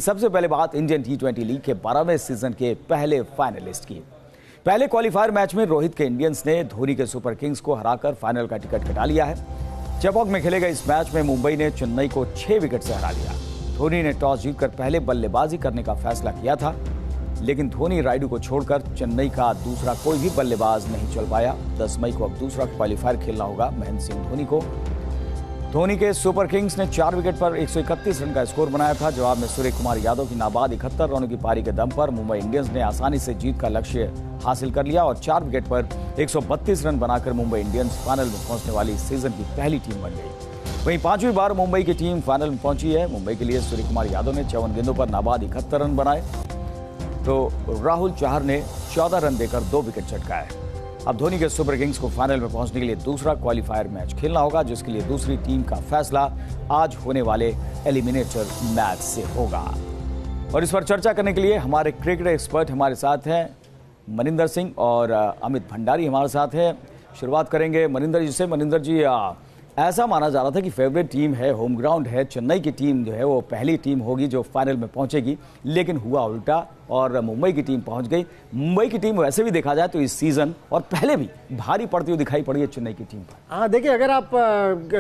सबसे पहले बात इंडियन टी20 लीग के 12वें सीजन के पहले फाइनलिस्ट की। पहले क्वालिफायर मैच में रोहित के इंडियंस ने धोनी के सुपर किंग्स को हराकर फाइनल का टिकट कटा लिया है। चेपॉक में खेले गए इस मैच में मुंबई ने चेन्नई को 6 विकेट से हरा दिया। धोनी ने टॉस जीतकर पहले बल्लेबाजी करने का फैसला किया था, लेकिन धोनी रायडू को छोड़कर चेन्नई का दूसरा कोई भी बल्लेबाज नहीं चल पाया। 10 मई को अब दूसरा क्वालिफायर खेलना होगा महेंद्र सिंह धोनी को। धोनी के सुपर किंग्स ने 4 विकेट पर 131 रन का स्कोर बनाया था। जवाब में सूर्य कुमार यादव की नाबाद 71 रनों की पारी के दम पर मुंबई इंडियंस ने आसानी से जीत का लक्ष्य हासिल कर लिया और 4 विकेट पर 132 रन बनाकर मुंबई इंडियंस फाइनल में पहुंचने वाली सीजन की पहली टीम बन गई। वहीं 5वीं बार मुंबई की टीम फाइनल में पहुंची है। मुंबई के लिए सूर्य कुमार यादव ने 54 गेंदों पर नाबाद 71 रन बनाए, तो राहुल चहर ने 14 रन देकर 2 विकेट चटकाए। अब धोनी के सुपर किंग्स को फाइनल में पहुंचने के लिए दूसरा क्वालिफायर मैच खेलना होगा, जिसके लिए दूसरी टीम का फैसला आज होने वाले एलिमिनेटर मैच से होगा। और इस पर चर्चा करने के लिए हमारे क्रिकेट एक्सपर्ट हमारे साथ हैं मनिंदर सिंह और अमित भंडारी हमारे साथ हैं। शुरुआत करेंगे मनिंदर जी से। मनिंदर जी, ऐसा माना जा रहा था कि फेवरेट टीम है, होम ग्राउंड है, चेन्नई की टीम जो है वो पहली टीम होगी जो फाइनल में पहुंचेगी, लेकिन हुआ उल्टा और मुंबई की टीम पहुंच गई। मुंबई की टीम वैसे भी देखा जाए तो इस सीजन और पहले भी भारी पड़ती हुई दिखाई पड़ी है चेन्नई की टीम पर। हाँ, देखिए, अगर आप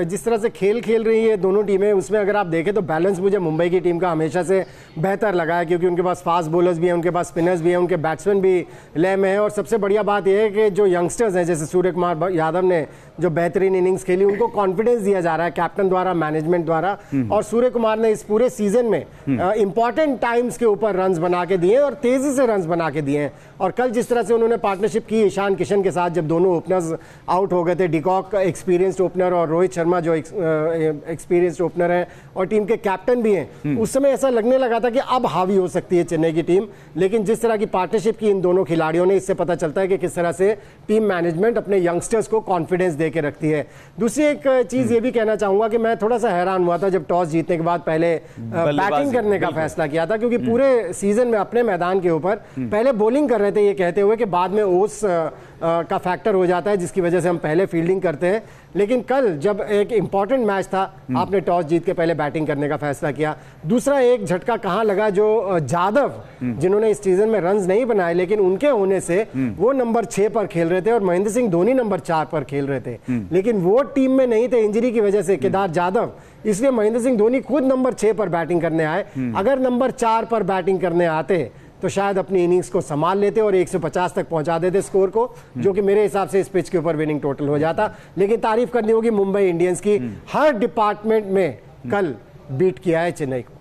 जिस तरह से खेल रही है दोनों टीमें, उसमें अगर आप देखें तो बैलेंस मुझे मुंबई की टीम का हमेशा से बेहतर लगा है, क्योंकि उनके पास फास्ट बॉलर्स भी हैं, उनके पास स्पिनर्स भी हैं, उनके बैट्समैन भी लय में है। और सबसे बढ़िया बात यह है कि जो यंगस्टर्स हैं, जैसे सूर्य कुमार यादव ने जो बेहतरीन इनिंग्स खेली, उनको कॉन्फिडेंस दिया जा रहा है कैप्टन द्वारा, मैनेजमेंट द्वारा। और सूर्य कुमार ने इस पूरे सीजन में इंपॉर्टेंट टाइम्स के ऊपर रन्स बना के दिए और तेजी से रन्स बना के दिए हैं। और कल जिस तरह से उन्होंने पार्टनरशिप की ईशान किशन के साथ, जब दोनों ओपनर्स आउट हो गए थे, डिकॉक एक्सपीरियंस्ड ओपनर और रोहित शर्मा जो एक्सपीरियंस्ड ओपनर है और टीम के कैप्टन भी हैं, उस समय ऐसा लगने लगा था कि अब हावी हो सकती है चेन्नई की टीम। लेकिन जिस तरह की पार्टनरशिप की इन दोनों खिलाड़ियों ने, इससे पता चलता है कि किस तरह से टीम मैनेजमेंट अपने यंगस्टर्स को कॉन्फिडेंस दे के रखती है। दूसरी एक चीज ये भी कहना चाहूंगा कि मैं थोड़ा सा हैरान हुआ था जब टॉस जीतने के बाद पहले बैटिंग करने का फैसला किया था, क्योंकि पूरे सीजन में अपने मैदान के ऊपर पहले बॉलिंग कर रहे थे, ये कहते हुए कि बाद में ओस का फैक्टर हो जाता है, जिसकी वजह से हम पहले फील्डिंग करते हैं। लेकिन कल जब एक इंपॉर्टेंट मैच था, आपने टॉस जीत के पहले बैटिंग करने का फैसला किया। दूसरा एक झटका कहां लगा, जो जादव जिन्होंने इस सीजन में रन्स नहीं बनाए, लेकिन उनके होने से वो नंबर 6 पर खेल रहे थे और महेंद्र सिंह धोनी नंबर 4 पर खेल रहे थे, लेकिन वो टीम में नहीं थे इंजरी की वजह से, केदार जाधव। इसलिए महेंद्र सिंह धोनी खुद नंबर 6 पर बैटिंग करने आए। अगर नंबर 4 पर बैटिंग करने आते तो शायद अपनी इनिंग्स को संभाल लेते और 150 तक पहुंचा देते स्कोर को, जो कि मेरे हिसाब से इस पिच के ऊपर विनिंग टोटल हो जाता। लेकिन तारीफ करनी होगी मुंबई इंडियंस की, हर डिपार्टमेंट में कल बीट किया है चेन्नई को।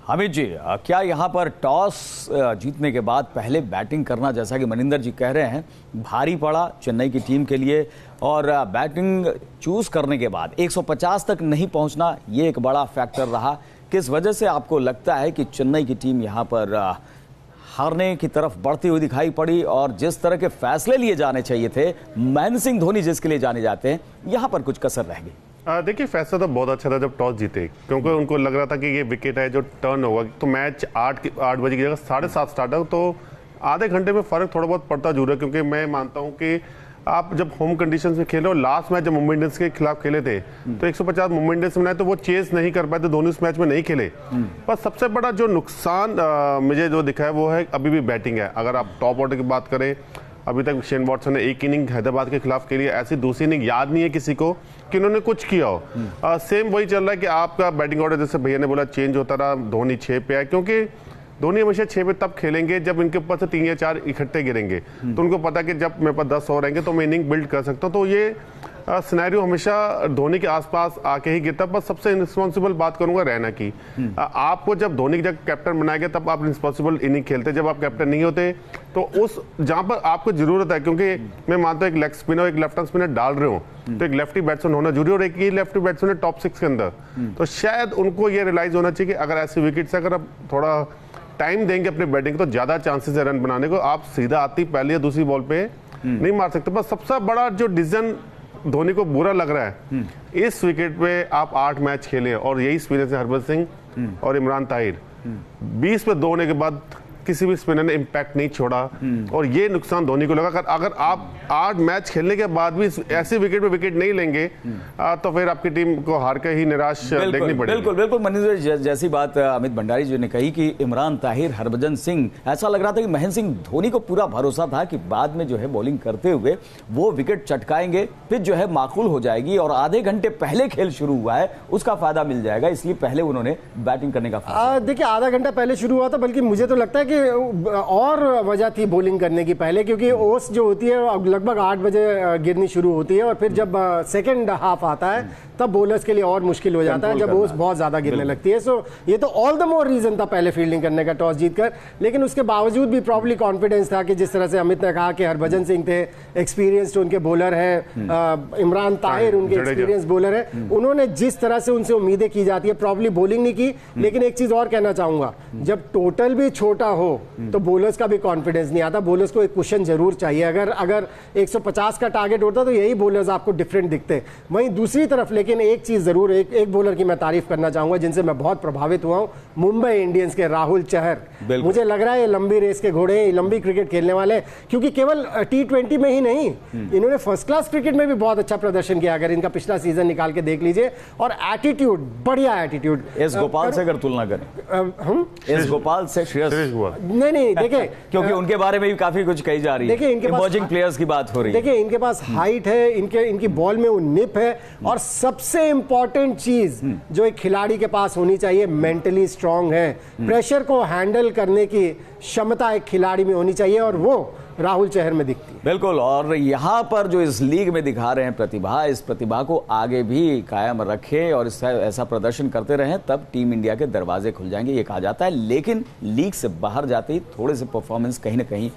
हामिद जी, क्या यहाँ पर टॉस जीतने के बाद पहले बैटिंग करना, जैसा कि मनिंदर जी कह रहे हैं, भारी पड़ा चेन्नई की टीम के लिए, और बैटिंग चूज करने के बाद 150 तक नहीं पहुंचना, ये एक बड़ा फैक्टर रहा। किस वजह से आपको लगता है कि चेन्नई की टीम यहाँ पर हारने की तरफ बढ़ती हुई दिखाई पड़ी, और जिस तरह के फैसले लिए जाने चाहिए थे, महेंद्र सिंह धोनी जिसके लिए जाने जाते हैं, यहाँ पर कुछ कसर रह गई? देखिए, फैसला तो बहुत अच्छा था जब टॉस जीते, क्योंकि उनको लग रहा था कि ये विकेट है जो टर्न होगा, तो मैच 8 बजे की जगह 7:30 स्टार्ट हो, तो आधे घंटे में फर्क थोड़ा बहुत पड़ता जरूर है। क्योंकि मैं मानता हूँ कि आप जब होम कंडीशंस में खेले, और लास्ट मैच जब मुंबई इंडियंस के खिलाफ खेले थे तो 150 मुंबई इंडियंस बनाए, तो वो चेस नहीं कर पाए, तो धोनी उस मैच में नहीं खेले। पर सबसे बड़ा जो नुकसान मुझे जो दिखा है वो है अभी भी बैटिंग है। अगर आप टॉप ऑर्डर की बात करें, अभी तक शेन वॉटसन ने 1 इनिंग हैदराबाद के खिलाफ खेली है, ऐसी दूसरी इनिंग याद नहीं है किसी को कि उन्होंने कुछ किया हो। सेम वही चल रहा है कि आपका बैटिंग ऑर्डर, जैसे भैया ने बोला, चेंज होता रहा, धोनी 6 पे आए, क्योंकि धोनी हमेशा 6 पे तब खेलेंगे जब इनके ऊपर से 3 या 4 इकट्ठे गिरेंगे, तो उनको पता है कि जब मेरे पास 10 ओवर रहेंगे तो मैं इनिंग बिल्ड कर सकता हूँ। तो ये सिनेरियो हमेशा धोनी के आसपास आके ही गिरता। पर सबसे रिस्पॉन्सिबल बात करूंगा रैना की। आपको जब धोनी की जगह कैप्टन बनाया गया तब आप रिस्पॉन्सिबल इनिंग खेलते, जब आप कैप्टन नहीं होते तो उस जहां पर आपको जरूरत है, क्योंकि मैं मानता हूं एक लेग स्पिनर, एक लेफ्ट आर्म स्पिनर डाल रहे हो तो एक लेफ्टी बैट्समैन होना जरूरी, और एक ही लेफ्टी बैट्समैन है टॉप 6 के अंदर। तो शायद उनको ये रियलाइज होना चाहिए कि अगर ऐसे विकेट से अगर आप थोड़ा टाइम देंगे अपने बैटिंग तो ज्यादा चांसेस है रन बनाने को। आप सीधा आती पहली या दूसरी बॉल पे नहीं मार सकते। बस सबसे बड़ा जो डिसीजन धोनी को बुरा लग रहा है, इस विकेट पे आप 8 मैच खेले और यही एक्सपीरियंस है हरभजन सिंह और इमरान ताहिर। 20 पे 2 होने के बाद किसी भी स्पिनर ने इम्पैक्ट नहीं छोड़ा और ये नुकसान धोनी को लगा। अगर आप 8 मैच खेलने के बाद भी ऐसे विकेट पे विकेट नहीं लेंगे तो फिर आपकी टीम को हार के ही निराश देखनी पड़ेगी। बिल्कुल बिल्कुल मनिंदर जैसी बात अमित भंडारी जी ने कही कि इमरान ताहिर, हरभजन सिंह, ऐसा लग रहा था कि महेंद्र सिंह धोनी को पूरा भरोसा था कि बाद में जो है बॉलिंग करते हुए वो विकेट चटकाएंगे, फिर जो है माकूल हो जाएगी और आधे घंटे पहले खेल शुरू हुआ है उसका फायदा मिल जाएगा, इसलिए पहले उन्होंने बैटिंग करने का देखिए आधा घंटा पहले शुरू हुआ था, बल्कि मुझे तो लगता है कि और वजह थी बॉलिंग करने की पहले, क्योंकि ओस जो होती है लगभग 8 बजे गिरनी शुरू होती है और फिर जब सेकंड हाफ आता है तब बॉलर्स के लिए और मुश्किल हो जाता है जब ओस बहुत ज्यादा गिरने लगती है। सो ये तो ऑल द मोर रीजन था पहले फील्डिंग करने का टॉस जीतकर, लेकिन उसके बावजूद भी प्रॉब्ली कॉन्फिडेंस था कि जिस तरह से अमित ने कहा कि हरभजन सिंह थे, एक्सपीरियंस्ड उनके बॉलर है, इमरान ताहिर उनके एक्सपीरियंस बॉलर है, उन्होंने जिस तरह से उनसे उम्मीदें की जाती है प्रॉब्ली बॉलिंग नहीं की। लेकिन एक चीज और कहना चाहूंगा, जब टोटल भी छोटा हो तो बॉलर्स का भी कॉन्फिडेंस नहीं आता, बॉलर्स को एक कुशन जरूर चाहिए। अगर 150 का टारगेट होता तो यही बॉलर्स आपको डिफरेंट दिखते। वहीं दूसरी तरफ लेकिन एक चीज जरूर, एक बॉलर की मैं तारीफ करना चाहूंगा जिनसे मैं बहुत प्रभावित हुआ हूं, मुंबई इंडियंस के राहुल चहर। मुझे लग रहा है ये लंबी रेस के घोड़े, लंबी क्रिकेट खेलने वाले, क्योंकि केवल T20 में ही नहीं, इन्होंने फर्स्ट क्लास क्रिकेट में भी बहुत अच्छा प्रदर्शन किया। अगर इनका पिछला सीजन निकाल के देख लीजिए, और एटीट्यूड, बढ़िया एटीट्यूड। एस गोपाल से अगर तुलना करें, एस गोपाल से श्रेयस नहीं देखे क्योंकि उनके बारे में भी काफी कुछ कही जा रही है, देखिए इनके इमर्जिंग प्लेयर्स की बात हो रही है, देखिए इनके पास हाइट है, इनकी बॉल में वो निप है, और सबसे इंपॉर्टेंट चीज जो एक खिलाड़ी के पास होनी चाहिए, मेंटली स्ट्रांग है, प्रेशर को हैंडल करने की क्षमता एक खिलाड़ी में होनी चाहिए, और वो राहुल चहर में दिखती है। बिल्कुल, और यहां पर जो इस लीग में दिखा रहे हैं प्रतिभा, इस प्रतिभा को आगे भी कायम रखें और ऐसा प्रदर्शन करते रहें, तब टीम इंडिया के दरवाजे खुल जाएंगे, ये कहा जाता है। लेकिन लीग से बाहर जाते ही थोड़े से परफॉर्मेंस कहीं ना कहीं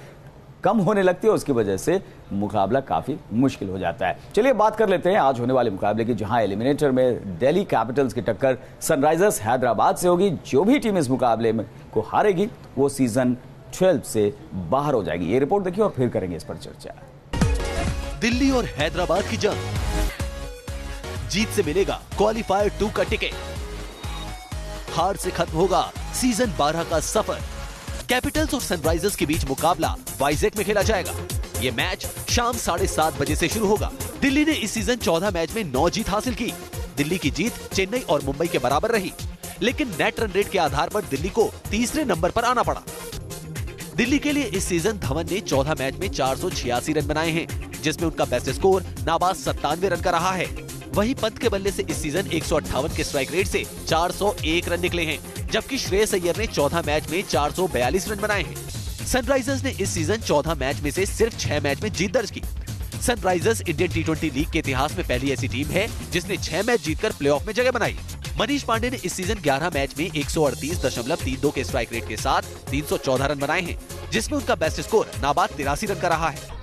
कम होने लगती है, उसकी वजह से मुकाबला काफी मुश्किल हो जाता है। चलिए बात कर लेते हैं आज होने वाले मुकाबले की, जहां एलिमिनेटर में दिल्ली कैपिटल्स की टक्कर सनराइजर्स हैदराबाद से होगी। जो भी टीम इस मुकाबले में को हारेगी वो सीजन 12 से बाहर हो जाएगी। ये रिपोर्ट देखिए और फिर करेंगे इस पर चर्चा। दिल्ली और हैदराबाद की जंग, जीत से मिलेगा क्वालिफायर 2 का टिकट, हार से खत्म होगा सीजन 12 का सफर। कैपिटल्स और सनराइजर्स के बीच मुकाबला वाइजैक में खेला जाएगा। ये मैच शाम 7:30 बजे से शुरू होगा। दिल्ली ने इस सीजन 14 मैच में 9 जीत हासिल की। दिल्ली की जीत चेन्नई और मुंबई के बराबर रही, लेकिन नेट रन रेट के आधार पर दिल्ली को तीसरे नंबर पर आना पड़ा। दिल्ली के लिए इस सीजन धवन ने 14 मैच में 486 रन बनाए हैं, जिसमें उनका बेस्ट स्कोर नाबाद 97 रन का रहा है। वहीं पंत के बल्ले से इस सीजन 158 के स्ट्राइक रेट से 401 रन निकले हैं, जबकि श्रेयस अय्यर ने 14 मैच में 442 रन बनाए हैं। सनराइजर्स ने इस सीजन 14 मैच में से सिर्फ 6 मैच में जीत दर्ज की। सनराइजर्स इंडियन T20 लीग के इतिहास में पहली ऐसी टीम है जिसने 6 मैच जीतकर प्लेऑफ में जगह बनाई। मनीष पांडे ने इस सीजन 11 मैच में 138.32 के स्ट्राइक रेट के साथ 314 रन बनाए हैं, जिसमें उनका बेस्ट स्कोर नाबाद 83 रन का रहा है।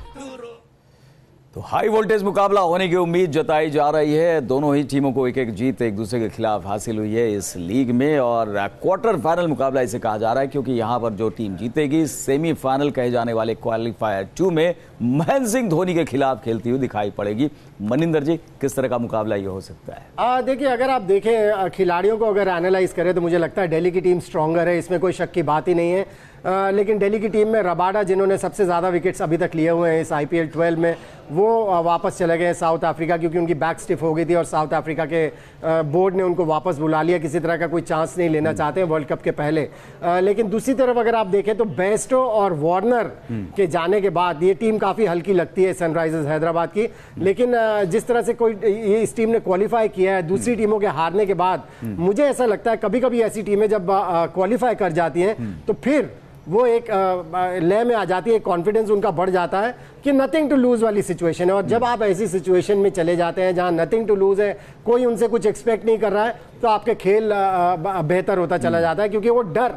तो हाई वोल्टेज मुकाबला होने की उम्मीद जताई जा रही है। दोनों ही टीमों को एक एक जीत एक दूसरे के खिलाफ हासिल हुई है इस लीग में, और क्वार्टर फाइनल मुकाबला इसे कहा जा रहा है, क्योंकि यहां पर जो टीम जीतेगी सेमीफाइनल कहे जाने वाले क्वालिफायर 2 में महेंद्र सिंह धोनी के खिलाफ खेलती हुई दिखाई पड़ेगी। मनिंदर जी, किस तरह का मुकाबला ये हो सकता है? देखिए, अगर आप देखें खिलाड़ियों को अगर एनालाइज करें तो मुझे लगता है दिल्ली की टीम स्ट्रॉन्गर है, इसमें कोई शक की बात ही नहीं है। लेकिन दिल्ली की टीम में रबाडा, जिन्होंने सबसे ज़्यादा विकेट्स अभी तक लिए हुए हैं इस IPL 12 में, वो वापस चले गए साउथ अफ्रीका, क्योंकि उनकी बैक स्टिफ हो गई थी और साउथ अफ्रीका के बोर्ड ने उनको वापस बुला लिया। किसी तरह का कोई चांस नहीं लेना चाहते हैं वर्ल्ड कप के पहले। लेकिन दूसरी तरफ अगर आप देखें तो बेस्टो और वार्नर के जाने के बाद ये टीम काफ़ी हल्की लगती है सनराइजर्स हैदराबाद की। लेकिन जिस तरह से इस टीम ने क्वालिफाई किया है दूसरी टीमों के हारने के बाद, मुझे ऐसा लगता है कभी कभी ऐसी टीमें जब क्वालिफाई कर जाती हैं तो फिर वो एक लय में आ जाती है, कॉन्फिडेंस उनका बढ़ जाता है कि नथिंग टू लूज वाली सिचुएशन है। और जब आप ऐसी सिचुएशन में चले जाते हैं जहां नथिंग टू लूज है, कोई उनसे कुछ एक्सपेक्ट नहीं कर रहा है, तो आपके खेल बेहतर होता चला जाता है, क्योंकि वो डर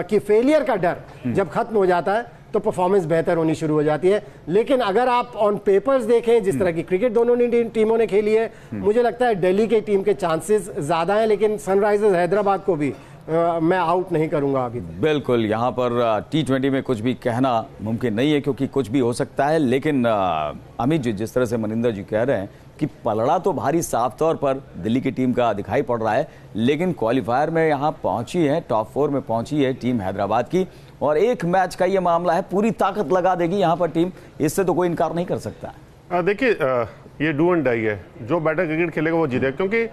कि फेलियर का डर जब खत्म हो जाता है तो परफॉर्मेंस बेहतर होनी शुरू हो जाती है। लेकिन अगर आप ऑन पेपर्स देखें जिस तरह की क्रिकेट दोनों टीमों ने खेली है, मुझे लगता है दिल्ली की टीम के चांसेस ज्यादा हैं, लेकिन सनराइजर्स हैदराबाद को भी मैं आउट नहीं करूंगा अभी। बिल्कुल, यहाँ पर T20 में कुछ भी कहना मुमकिन नहीं है, क्योंकि कुछ भी हो सकता है। लेकिन अमित जी, जिस तरह से मनिंदर जी कह रहे हैं कि पलड़ा तो भारी साफ तौर पर दिल्ली की टीम का दिखाई पड़ रहा है, लेकिन क्वालिफायर में यहाँ पहुंची है, टॉप 4 में पहुंची है टीम हैदराबाद की, और एक मैच का ये मामला है, पूरी ताकत लगा देगी यहां पर टीम, इससे तो कोई इनकार नहीं कर सकता। देखिए ये डू एंड डाई है, जो बेटर क्रिकेट खेलेगा वो जीतेगा, क्योंकि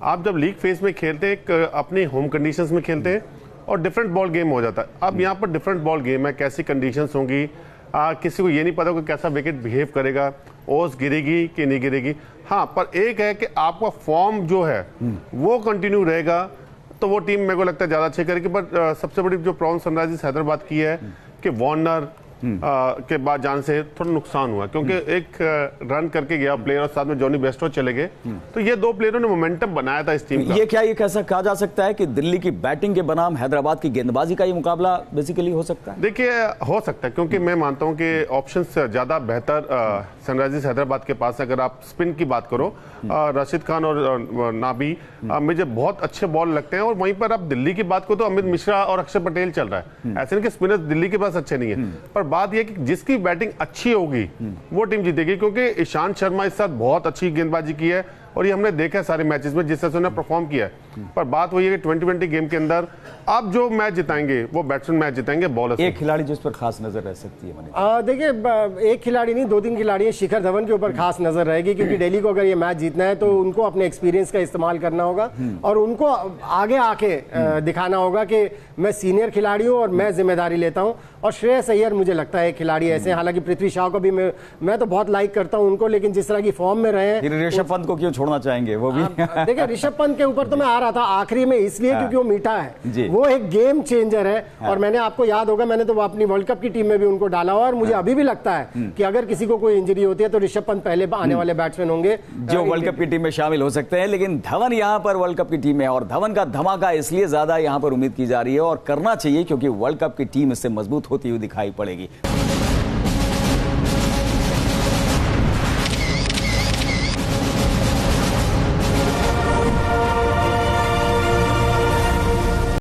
आप जब लीग फेज में खेलते हैं अपनी होम कंडीशंस में खेलते हैं और डिफरेंट बॉल गेम हो जाता है। अब यहाँ पर डिफरेंट बॉल गेम है, कैसी कंडीशंस होंगी, किसी को ये नहीं पता कि कैसा विकेट बिहेव करेगा, ओस गिरेगी कि नहीं गिरेगी। हाँ, पर एक है कि आपका फॉर्म जो है वो कंटिन्यू रहेगा तो वो टीम मेरे को लगता है ज़्यादा अच्छी करेगी। पर सबसे बड़ी जो प्रॉब्लम सनराइजर्स हैदराबाद की है कि वार्नर के बाद जाने से थोड़ा नुकसान हुआ, क्योंकि एक रन करके गया प्लेयर और साथ में जॉनी बेस्टो चले गए, तो ये दो प्लेयरों ने मोमेंटम बनाया था इस टीम का। ये क्या ये कैसा कहा जा सकता है कि दिल्ली की बैटिंग के बनाम हैदराबाद की गेंदबाजी का ये मुकाबला बेसिकली हो सकता है? देखिए हो सकता है, क्योंकि मैं मानता हूं कि ऑप्शंस ज्यादा बेहतर सनराइजर्स हैदराबाद के पास है। अगर आप स्पिन की बात करो, राशिद खान और नाबी मुझे बहुत अच्छे बॉल लगते हैं, और वहीं पर आप दिल्ली की बात करो तो अमित मिश्रा और अक्षर पटेल चल रहा है। ऐसे नहीं कि स्पिनर्स दिल्ली के पास अच्छे नहीं है, पर बात यह कि जिसकी बैटिंग अच्छी होगी वो टीम जीतेगी, क्योंकि ईशांत शर्मा इस साथ बहुत अच्छी गेंदबाजी की है और ये हमने देखा है सारे मैचेस में जिस तरह से उन्होंने परफॉर्म किया है। पर बात वही है कि 2020 गेम के अंदर अब जो मैच जिताएंगे वो बैट्समैन मैच जिताएंगे, बॉलर। एक खिलाड़ी जिस पर खास नजर रह सकती है? देखिए एक खिलाड़ी नहीं, 2-3 खिलाड़ी हैं। शिखर धवन के ऊपर खास नजर रहेगी, क्योंकि दिल्ली को अगर ये मैच जीतना है तो उनको अपने एक्सपीरियंस का इस्तेमाल करना होगा और उनको आगे आके दिखाना होगा कि मैं सीनियर खिलाड़ी हूँ और मैं जिम्मेदारी लेता हूँ। और श्रेयस अय्यर मुझे लगता है खिलाड़ी ऐसे, हालांकि पृथ्वी शाह को भी मैं तो बहुत लाइक करता हूँ उनको, लेकिन जिस तरह की फॉर्म में रहे। ऋषभ पंत को क्यों छोड़ना चाहेंगे? वो भी देखिए ऋषभ पंत के ऊपर तो मैं आ रहा था आखिरी में इसलिए क्योंकि वो मीठा है, वो एक गेम चेंजर है। और मैंने, आपको याद होगा, मैंने तो अपनी वर्ल्ड कप की टीम में भी उनको डाला हुआ, और मुझे अभी भी लगता है कि अगर किसी को कोई इंजरी होती है तो ऋषभ पंत पहले आने वाले बैट्समैन होंगे जो वर्ल्ड कप की टीम में शामिल हो सकते हैं। लेकिन धवन यहां पर वर्ल्ड कप की टीम में, और धवन का धमाका इसलिए ज्यादा यहां पर उम्मीद की जा रही है और करना चाहिए क्योंकि वर्ल्ड कप की टीम इससे मजबूत होती हुई दिखाई पड़ेगी।